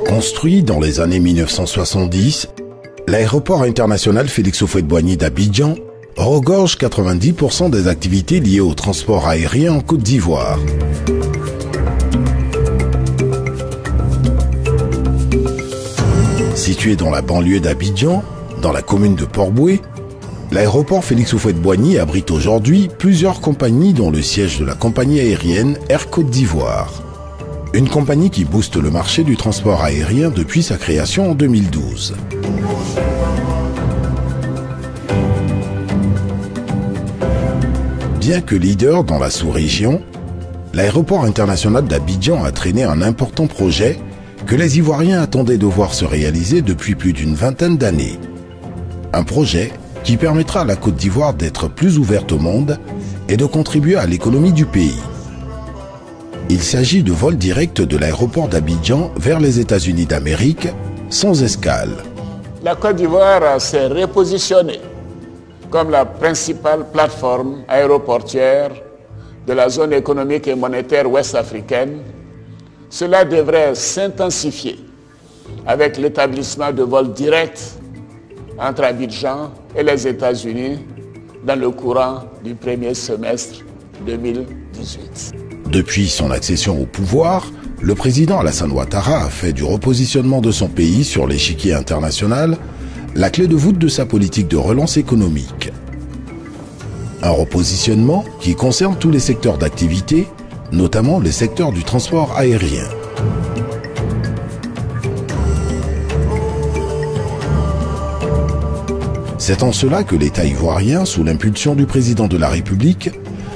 Construit dans les années 1970, l'aéroport international Félix Houphouët-Boigny d'Abidjan regorge 90% des activités liées au transport aérien en Côte d'Ivoire. Situé dans la banlieue d'Abidjan, dans la commune de Port-Bouët, l'aéroport Félix Houphouët-Boigny abrite aujourd'hui plusieurs compagnies dont le siège de la compagnie aérienne Air Côte d'Ivoire. Une compagnie qui booste le marché du transport aérien depuis sa création en 2012. Bien que leader dans la sous-région, l'aéroport international d'Abidjan a traîné un important projet que les Ivoiriens attendaient de voir se réaliser depuis plus d'une vingtaine d'années. Un projet qui permettra à la Côte d'Ivoire d'être plus ouverte au monde et de contribuer à l'économie du pays. Il s'agit de vols directs de l'aéroport d'Abidjan vers les États-Unis d'Amérique, sans escale. La Côte d'Ivoire s'est repositionnée comme la principale plateforme aéroportuaire de la zone économique et monétaire ouest-africaine. Cela devrait s'intensifier avec l'établissement de vols directs entre Abidjan et les États-Unis dans le courant du premier semestre 2018. Depuis son accession au pouvoir, le président Alassane Ouattara a fait du repositionnement de son pays sur l'échiquier international la clé de voûte de sa politique de relance économique. Un repositionnement qui concerne tous les secteurs d'activité, notamment les secteurs du transport aérien. C'est en cela que l'État ivoirien, sous l'impulsion du président de la République,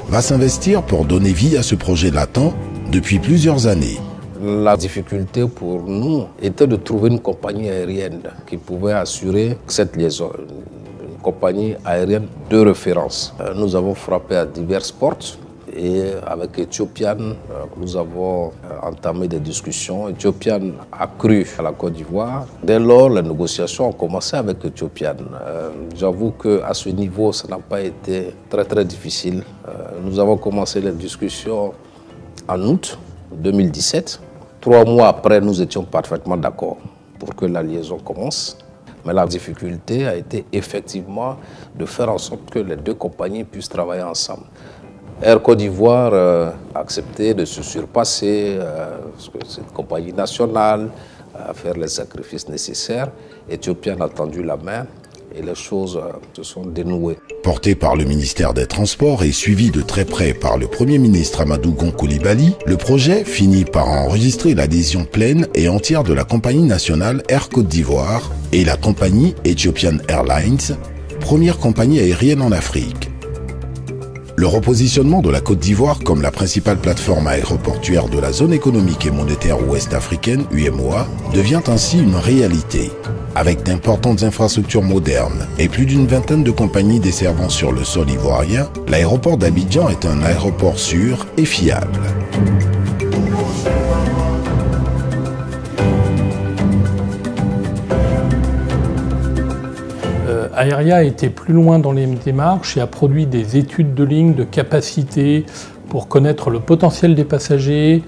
va s'investir pour donner vie à ce projet latent depuis plusieurs années. La difficulté pour nous était de trouver une compagnie aérienne qui pouvait assurer cette liaison, une compagnie aérienne de référence. Nous avons frappé à diverses portes et avec Ethiopian, nous avons entamé des discussions. Ethiopian a cru à la Côte d'Ivoire. Dès lors, les négociations ont commencé avec Ethiopian. J'avoue qu'à ce niveau, ça n'a pas été très difficile. Nous avons commencé les discussions en août 2017. 3 mois après, nous étions parfaitement d'accord pour que la liaison commence. Mais la difficulté a été effectivement de faire en sorte que les deux compagnies puissent travailler ensemble. Air Côte d'Ivoire a accepté de se surpasser, parce que c'est une compagnie nationale, à faire les sacrifices nécessaires. Ethiopian a tendu la main et les choses se sont dénouées. Porté par le ministère des Transports et suivi de très près par le Premier ministre Amadou Gon Coulibaly, le projet finit par enregistrer l'adhésion pleine et entière de la compagnie nationale Air Côte d'Ivoire et la compagnie Ethiopian Airlines, première compagnie aérienne en Afrique. Le repositionnement de la Côte d'Ivoire comme la principale plateforme aéroportuaire de la zone économique et monétaire ouest-africaine, UEMOA, devient ainsi une réalité. Avec d'importantes infrastructures modernes et plus d'une vingtaine de compagnies desservant sur le sol ivoirien, l'aéroport d'Abidjan est un aéroport sûr et fiable. Aéria a été plus loin dans les démarches et a produit des études de ligne, de capacité pour connaître le potentiel des passagers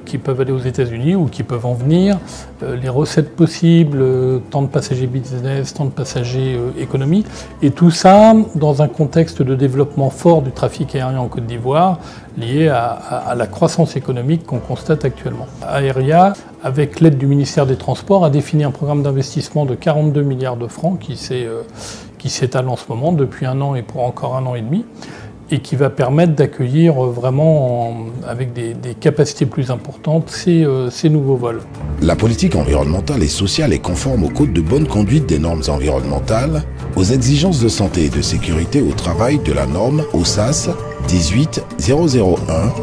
qui peuvent aller aux États-Unis ou qui peuvent en venir, les recettes possibles, tant de passagers business, tant de passagers économie, et tout ça dans un contexte de développement fort du trafic aérien en Côte d'Ivoire lié à la croissance économique qu'on constate actuellement. Aéria, avec l'aide du ministère des Transports, a défini un programme d'investissement de 42 milliards de francs qui s'étale en ce moment depuis 1 an et pour encore 1 an et demi, et qui va permettre d'accueillir vraiment avec des capacités plus importantes ces nouveaux vols. La politique environnementale et sociale est conforme au code de bonne conduite des normes environnementales, aux exigences de santé et de sécurité au travail de la norme OSAS 18001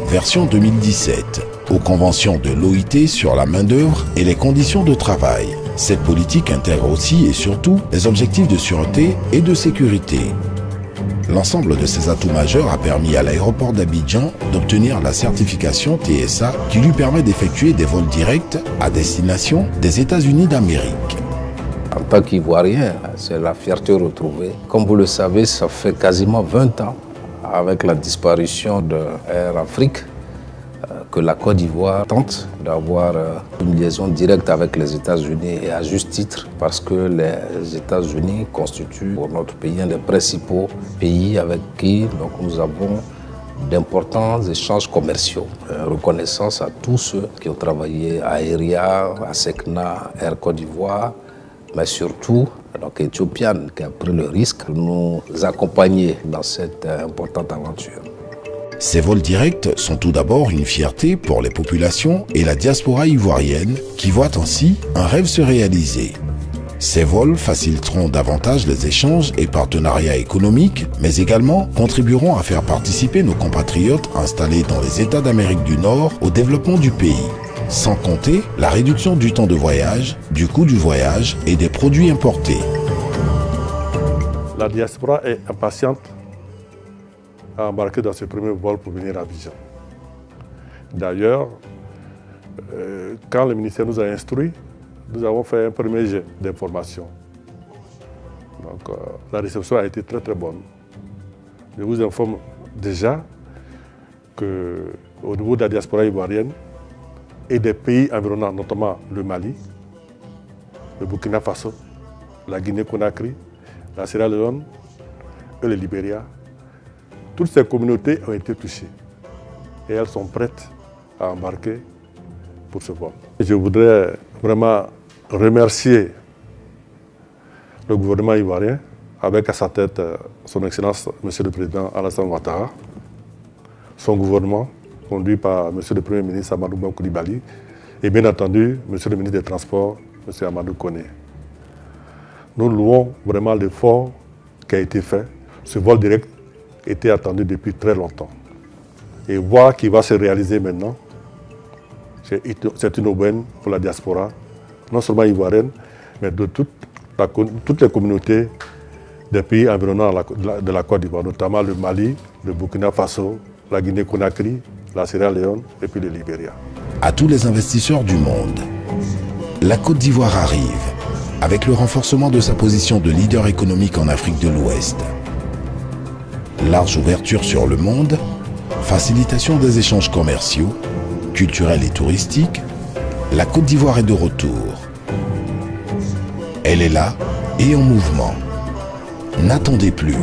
version 2017, aux conventions de l'OIT sur la main-d'œuvre et les conditions de travail. Cette politique intègre aussi et surtout les objectifs de sûreté et de sécurité. L'ensemble de ces atouts majeurs a permis à l'aéroport d'Abidjan d'obtenir la certification TSA qui lui permet d'effectuer des vols directs à destination des États-Unis d'Amérique. En tant qu'Ivoirien, c'est la fierté retrouvée. Comme vous le savez, ça fait quasiment 20 ans, avec la disparition de Air Afrique, que la Côte d'Ivoire tente d'avoir une liaison directe avec les États-Unis, et à juste titre, parce que les États-Unis constituent pour notre pays un des principaux pays avec qui nous avons d'importants échanges commerciaux. Reconnaissance à tous ceux qui ont travaillé à Aeria, à Secna, Air Côte d'Ivoire, mais surtout Ethiopian qui a pris le risque de nous accompagner dans cette importante aventure. Ces vols directs sont tout d'abord une fierté pour les populations et la diaspora ivoirienne qui voient ainsi un rêve se réaliser. Ces vols faciliteront davantage les échanges et partenariats économiques, mais également contribueront à faire participer nos compatriotes installés dans les États d'Amérique du Nord au développement du pays. Sans compter la réduction du temps de voyage, du coût du voyage et des produits importés. La diaspora est impatiente à embarquer dans ce premier vol pour venir à Abidjan. D'ailleurs, quand le ministère nous a instruits, nous avons fait un premier jet d'information. Donc la réception a été très très bonne. Je vous informe déjà qu'au niveau de la diaspora ivoirienne et des pays environnants, notamment le Mali, le Burkina Faso, la Guinée-Conakry, la Sierra Leone et le Libéria, toutes ces communautés ont été touchées et elles sont prêtes à embarquer pour ce vol. Je voudrais vraiment remercier le gouvernement ivoirien, avec à sa tête son Excellence, Monsieur le Président Alassane Ouattara, son gouvernement, conduit par Monsieur le Premier ministre Amadou Bon Coulibaly, et bien entendu, Monsieur le ministre des Transports, Monsieur Amadou Koné. Nous louons vraiment l'effort qui a été fait. Ce vol direct était attendu depuis très longtemps. Et voir qu'il va se réaliser maintenant, c'est une aubaine pour la diaspora, non seulement ivoirienne, mais de toutes les communautés des pays environnants de la Côte d'Ivoire, notamment le Mali, le Burkina Faso, la Guinée-Conakry, la Sierra Leone et puis le Libéria. À tous les investisseurs du monde, la Côte d'Ivoire arrive avec le renforcement de sa position de leader économique en Afrique de l'Ouest. Large ouverture sur le monde, facilitation des échanges commerciaux, culturels et touristiques, la Côte d'Ivoire est de retour. Elle est là et en mouvement. N'attendez plus.